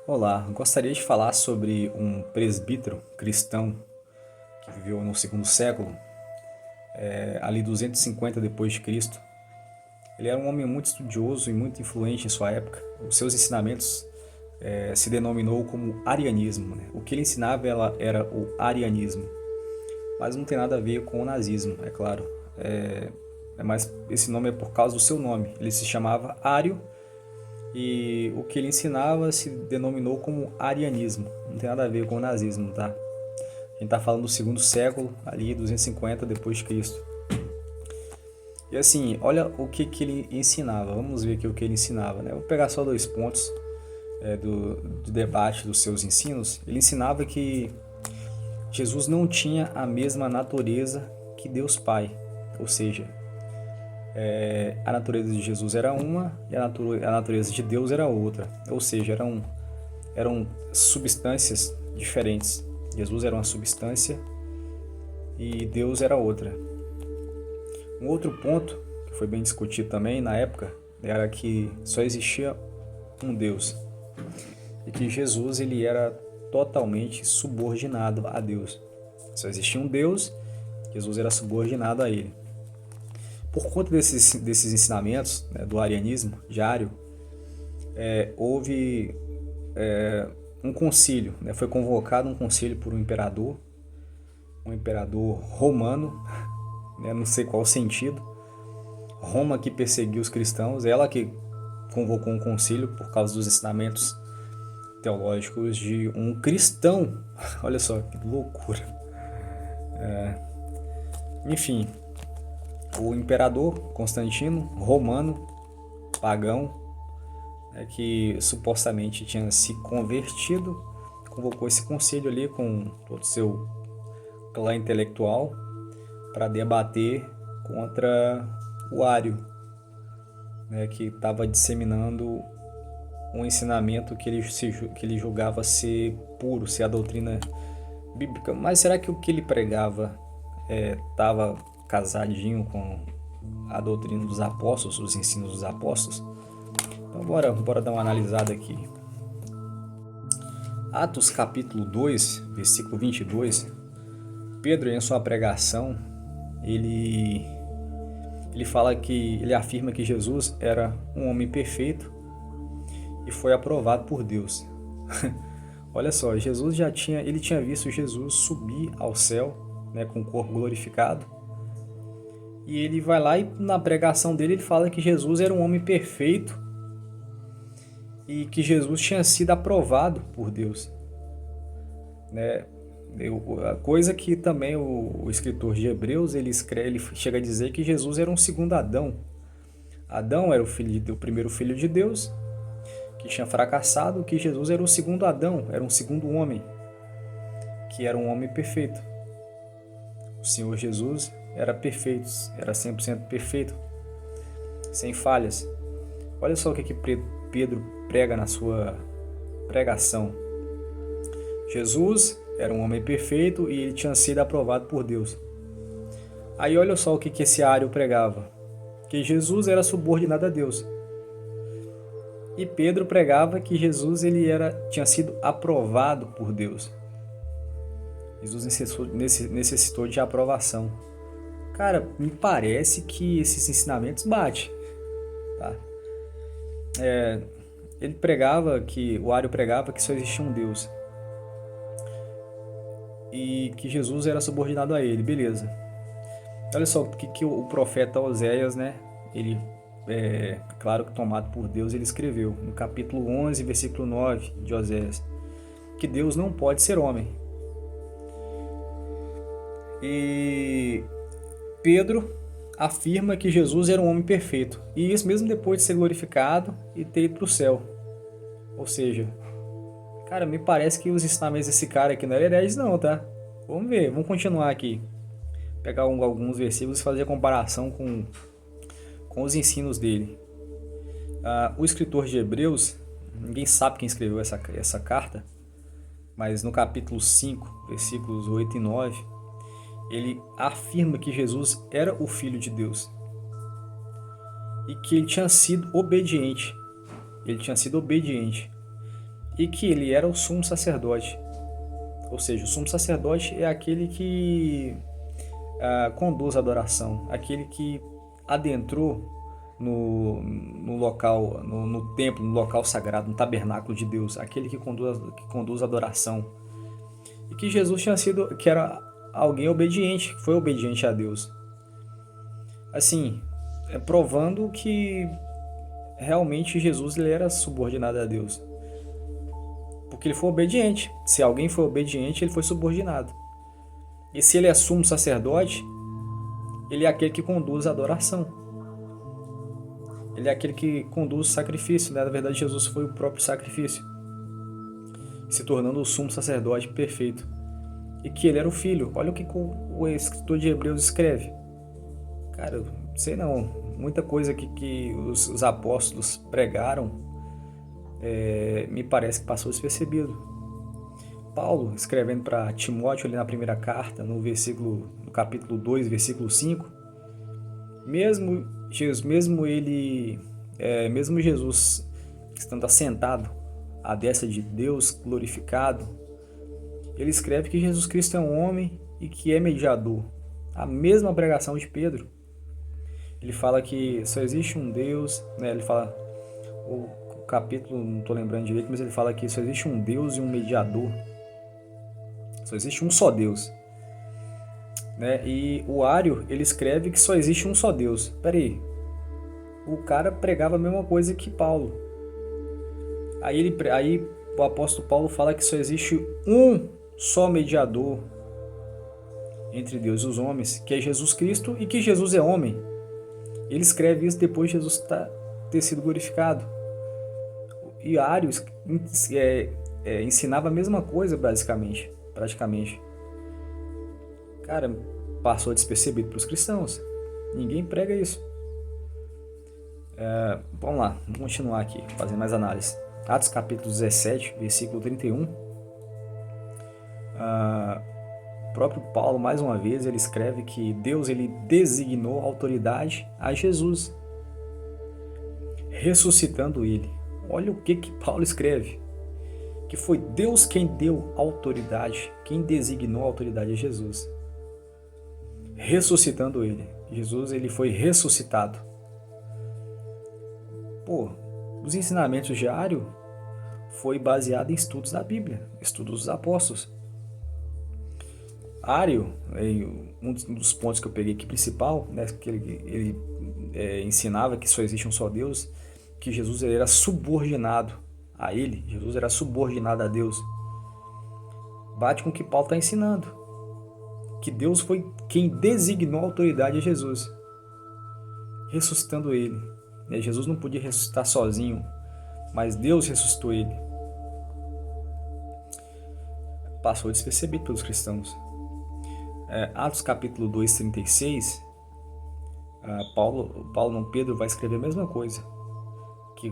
Olá, gostaria de falar sobre um presbítero cristão que viveu no segundo século, ali 250 depois de Cristo. Ele era um homem muito estudioso e muito influente em sua época. Os seus ensinamentos se denominou como arianismo, né? O que ele ensinava era o arianismo, mas não tem nada a ver com o nazismo, é claro. Mas esse nome é por causa do seu nome. Ele se chamava Ário e o que ele ensinava se denominou como arianismo. Não tem nada a ver com o nazismo, tá? A gente está falando do segundo século, ali 250 depois de Cristo. E assim, olha o que ele ensinava. Vamos ver aqui o que ele ensinava, né? Vou pegar só dois pontos do debate dos seus ensinos. Ele ensinava que Jesus não tinha a mesma natureza que Deus Pai. Ou seja, a natureza de Jesus era uma e a natureza de Deus era outra. Ou seja, eram substâncias diferentes. Jesus era uma substância e Deus era outra. Um outro ponto que foi bem discutido também na época era que só existia um Deus e que Jesus ele era totalmente subordinado a Deus. Só existia um Deus, Jesus era subordinado a ele. Por conta desses ensinamentos, né, do arianismo, de Ário, houve um concílio, né, foi convocado um concílio por um imperador romano, né, não sei qual o sentido. Roma que perseguiu os cristãos, ela que convocou um concílio por causa dos ensinamentos teológicos de um cristão. Olha só que loucura. Enfim, o imperador Constantino, romano, pagão, né, que supostamente tinha se convertido, convocou esse conselho ali com todo o seu clã intelectual para debater contra o Ário, né, que estava disseminando um ensinamento que ele julgava ser puro, ser a doutrina bíblica. Mas será que o que ele pregava estava casadinho com a doutrina dos apóstolos, os ensinos dos apóstolos? Então bora dar uma analisada aqui. Atos capítulo 2, versículo 22, Pedro em sua pregação, ele afirma que Jesus era um homem perfeito e foi aprovado por Deus. Olha só, ele tinha visto Jesus subir ao céu, né, com o corpo glorificado. E ele vai lá e na pregação dele ele fala que Jesus era um homem perfeito e que Jesus tinha sido aprovado por Deus, né? A coisa que também o escritor de Hebreus ele chega a dizer que Jesus era um segundo Adão. Adão era o primeiro filho de Deus que tinha fracassado, que Jesus era o segundo Adão, era um segundo homem, que era um homem perfeito. O Senhor Jesus era perfeito, era 100% perfeito, sem falhas. Olha só o que Pedro prega na sua pregação. Jesus era um homem perfeito e ele tinha sido aprovado por Deus. Aí olha só o que esse Ário pregava, que Jesus era subordinado a Deus. E Pedro pregava que Jesus tinha sido aprovado por Deus. Jesus necessitou de aprovação. Cara, me parece que esses ensinamentos batem, tá? O Ário pregava que só existia um Deus e que Jesus era subordinado a ele, beleza. Olha só o que o profeta Oséias, né, ele, claro que tomado por Deus, ele escreveu no capítulo 11, versículo 9 de Oséias, que Deus não pode ser homem. E Pedro afirma que Jesus era um homem perfeito, e isso mesmo depois de ser glorificado e ter ido para o céu. Ou seja, cara, me parece que os ensinamentos desse cara aqui não eram hereges não, tá? Vamos ver, vamos continuar aqui. Pegar alguns versículos e fazer a comparação com os ensinos dele. O escritor de Hebreus, ninguém sabe quem escreveu essa carta, mas no capítulo 5, versículos 8 e 9, ele afirma que Jesus era o Filho de Deus e que ele tinha sido obediente. e que ele era o sumo sacerdote. Ou seja, o sumo sacerdote é aquele que conduz a adoração, aquele que adentrou no local, no templo, no local sagrado, no tabernáculo de Deus, aquele que conduz a adoração. E que Jesus que era alguém obediente, que foi obediente a Deus. Assim, provando que realmente Jesus ele era subordinado a Deus. Porque ele foi obediente. Se alguém foi obediente, ele foi subordinado. E se ele é sumo sacerdote, ele é aquele que conduz a adoração. Ele é aquele que conduz o sacrifício. Né? Na verdade, Jesus foi o próprio sacrifício, se tornando o sumo sacerdote perfeito. E que ele era o filho. Olha o que o escritor de Hebreus escreve. Cara, sei não. Muita coisa que os apóstolos pregaram me parece que passou despercebido. Paulo, escrevendo para Timóteo ali na primeira carta, no capítulo 2, versículo 5, mesmo Jesus estando assentado à destra de Deus glorificado, ele escreve que Jesus Cristo é um homem e que é mediador. A mesma pregação de Pedro. Ele fala que só existe um Deus, né? Ele fala, o capítulo não estou lembrando direito, mas ele fala que só existe um Deus e um mediador. Só existe um só Deus. Né? E o Ário, ele escreve que só existe um só Deus. Peraí, o cara pregava a mesma coisa que Paulo. Aí o apóstolo Paulo fala que só existe um só mediador entre Deus e os homens, que é Jesus Cristo, e que Jesus é homem. Ele escreve isso depois de Jesus ter sido glorificado. E Ário ensinava a mesma coisa, praticamente. Cara, passou despercebido para os cristãos. Ninguém prega isso. Vamos lá, vamos continuar aqui, fazer mais análise. Atos capítulo 17, versículo 31. O próprio Paulo, mais uma vez, ele escreve que Deus ele designou autoridade a Jesus, ressuscitando ele. Olha o que Paulo escreve. Que foi Deus quem deu autoridade, quem designou a autoridade a Jesus. Ressuscitando ele. Jesus ele foi ressuscitado. Os ensinamentos de Ário foi baseado em estudos da Bíblia, estudos dos apóstolos. Ário, um dos pontos que eu peguei aqui principal, né, que ele ensinava que só existe um só Deus, que Jesus ele era subordinado a ele, Jesus era subordinado a Deus. Bate com o que Paulo está ensinando, que Deus foi quem designou a autoridade a Jesus, ressuscitando ele. Jesus não podia ressuscitar sozinho, mas Deus ressuscitou ele. Passou despercebido pelos cristãos. Atos capítulo 2, 36, Pedro vai escrever a mesma coisa, que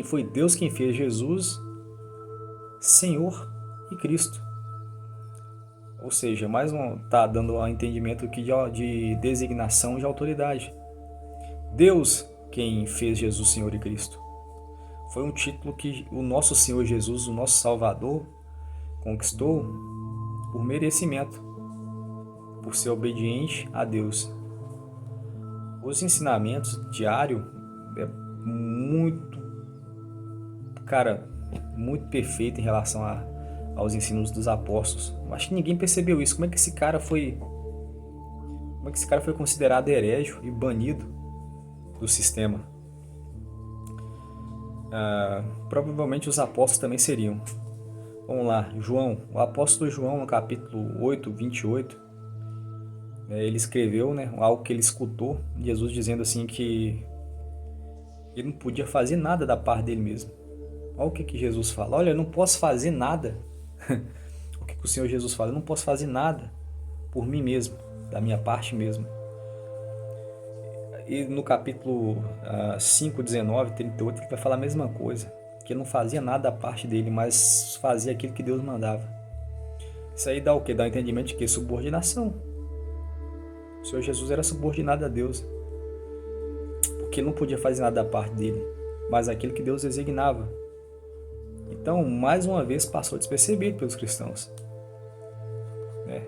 foi Deus quem fez Jesus Senhor e Cristo. Ou seja, mais está dando um entendimento aqui de designação de autoridade. Deus quem fez Jesus Senhor e Cristo. Foi um título que o nosso Senhor Jesus, o nosso Salvador, conquistou por merecimento, por ser obediente a Deus. Os ensinamentos diários é muito perfeito em relação aos ensinos dos apóstolos. Acho que ninguém percebeu isso. Como é que esse cara foi considerado herege e banido do sistema? Provavelmente os apóstolos também seriam. Vamos lá, o apóstolo João, no capítulo 8, 28, ele escreveu, algo que ele escutou, Jesus dizendo assim que ele não podia fazer nada da parte dele mesmo. Olha o que Jesus fala. Olha, eu não posso fazer nada. O que o Senhor Jesus fala? Eu não posso fazer nada por mim mesmo, da minha parte mesmo. E no capítulo 5, 19, 38, ele vai falar a mesma coisa. Que ele não fazia nada da parte dele, mas fazia aquilo que Deus mandava. Isso aí dá o quê? Dá o entendimento de quê? Subordinação. O Senhor Jesus era subordinado a Deus. Porque ele não podia fazer nada da parte dele, mas aquilo que Deus designava. Então, mais uma vez, passou despercebido pelos cristãos, né?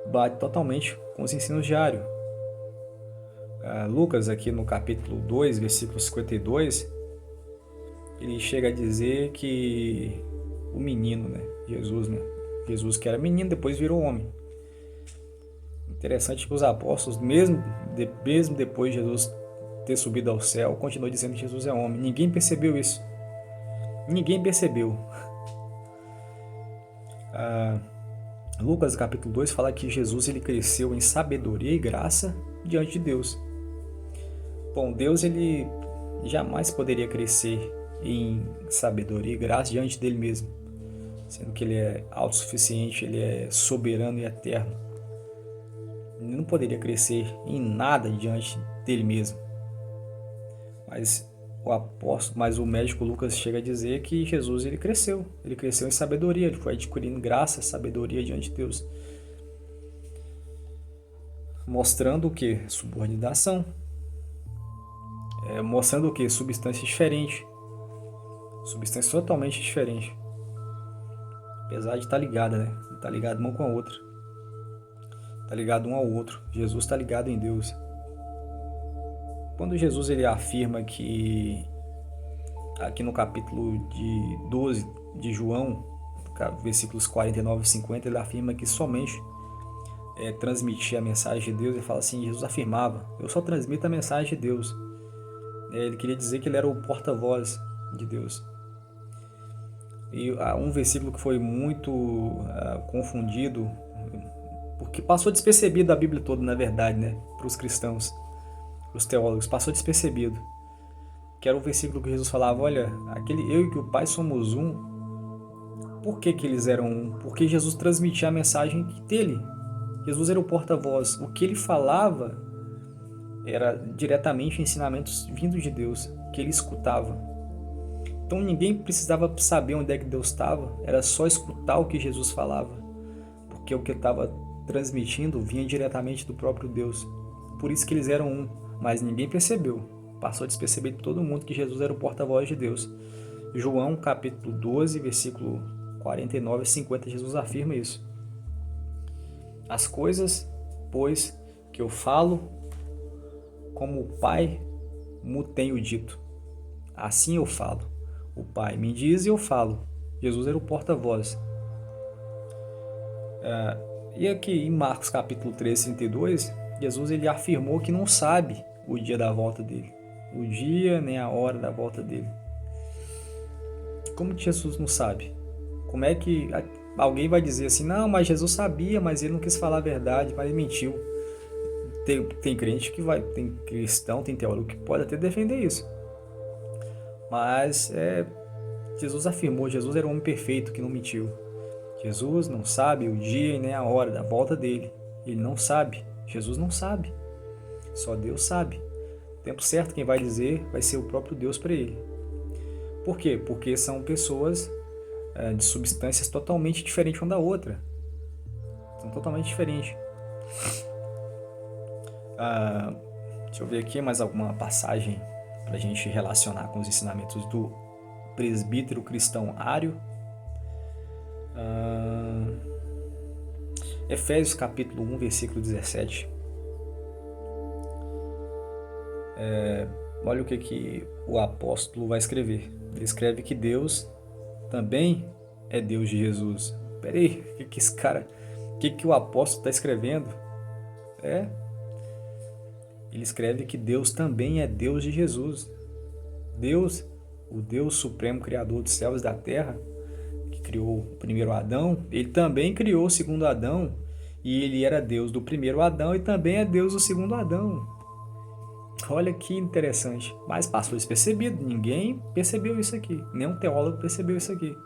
Bate totalmente com os ensinos diários. Lucas, aqui no capítulo 2, versículo 52, ele chega a dizer que o menino, né? Jesus que era menino, depois virou homem. Interessante que os apóstolos, mesmo depois de Jesus ter subido ao céu, continuou dizendo que Jesus é homem. Ninguém percebeu isso. Ninguém percebeu. Lucas capítulo 2 fala que Jesus ele cresceu em sabedoria e graça diante de Deus. Bom, Deus ele jamais poderia crescer em sabedoria e graça diante dele mesmo, sendo que ele é autossuficiente, ele é soberano e eterno. Ele não poderia crescer em nada diante dele mesmo. Mas o médico Lucas chega a dizer que Jesus ele cresceu em sabedoria, ele foi adquirindo graça, sabedoria diante de Deus, mostrando o que? Subordinação, mostrando o que? Substância diferente, substância totalmente diferente, apesar de estar ligada, né? Está ligado uma com a outra, está ligado um ao outro. Jesus está ligado em Deus. Quando Jesus ele afirma que, aqui no capítulo 12 de João, versículos 49 e 50, ele afirma que somente transmitir a mensagem de Deus. Ele fala assim, Jesus afirmava, eu só transmito a mensagem de Deus. Ele queria dizer que ele era o porta-voz de Deus. E um versículo que foi muito confundido, porque passou despercebido da Bíblia toda, na verdade, né, para os cristãos, os teólogos, passou despercebido, que era o versículo que Jesus falava, olha, eu e que o Pai somos um. Por que eles eram um? Porque Jesus transmitia a mensagem dele. Jesus era o porta-voz. O que ele falava era diretamente ensinamentos vindos de Deus, que ele escutava. Então ninguém precisava saber onde é que Deus estava, era só escutar o que Jesus falava, porque o que estava transmitindo vinha diretamente do próprio Deus. Por isso que eles eram um. Mas ninguém percebeu, passou a desperceber de todo mundo que Jesus era o porta-voz de Deus. João capítulo 12, versículo 49 e 50, Jesus afirma isso. As coisas, pois, que eu falo, como o Pai me tem dito, assim eu falo. O Pai me diz e eu falo. Jesus era o porta-voz. E aqui em Marcos capítulo 13, 32, Jesus ele afirmou que não sabe o dia da volta dele, o dia nem a hora da volta dele. Como que Jesus não sabe? Como é que alguém vai dizer assim, não, mas Jesus sabia, mas ele não quis falar a verdade, mas ele mentiu? Tem crente que vai, tem cristão, tem teólogo que pode até defender isso. Mas Jesus afirmou, Jesus era um homem perfeito que não mentiu. Jesus não sabe o dia e nem a hora da volta dele. Ele não sabe. Jesus não sabe. Só Deus sabe. O tempo certo quem vai dizer vai ser o próprio Deus para ele. Por quê? Porque são pessoas de substâncias totalmente diferentes uma da outra. São totalmente diferentes. Deixa eu ver aqui mais alguma passagem para a gente relacionar com os ensinamentos do presbítero cristão Ário. Efésios capítulo 1, versículo 17. Olha o que o apóstolo vai escrever. Ele escreve que Deus também é Deus de Jesus. Peraí, o que o apóstolo está escrevendo? Ele escreve que Deus também é Deus de Jesus. Deus, o Deus supremo criador dos céus e da terra, que criou o primeiro Adão, ele também criou o segundo Adão, e ele era Deus do primeiro Adão e também é Deus do segundo Adão. Olha que interessante, mas passou despercebido, ninguém percebeu isso aqui, nenhum teólogo percebeu isso aqui.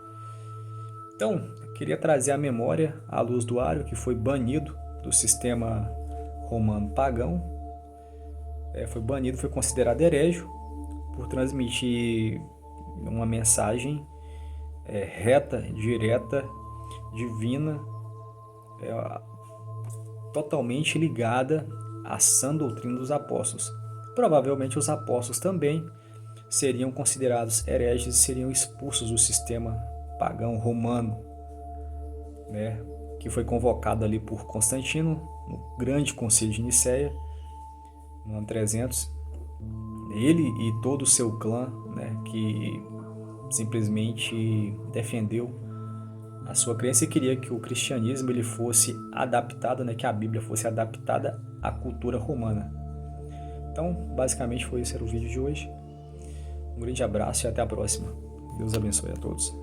Então, eu queria trazer à memória a luz do Ário, que foi banido do sistema romano pagão, foi considerado herege por transmitir uma mensagem reta, direta, divina, totalmente ligada à sã doutrina dos apóstolos. Provavelmente os apóstolos também seriam considerados hereges e seriam expulsos do sistema pagão romano, né, que foi convocado ali por Constantino no grande concílio de Nicéia, no ano 300. Ele e todo o seu clã, né, que simplesmente defendeu a sua crença e queria que o cristianismo ele fosse adaptado, né, que a Bíblia fosse adaptada à cultura romana. Então, basicamente foi esse era o vídeo de hoje. Um grande abraço e até a próxima. Deus abençoe a todos.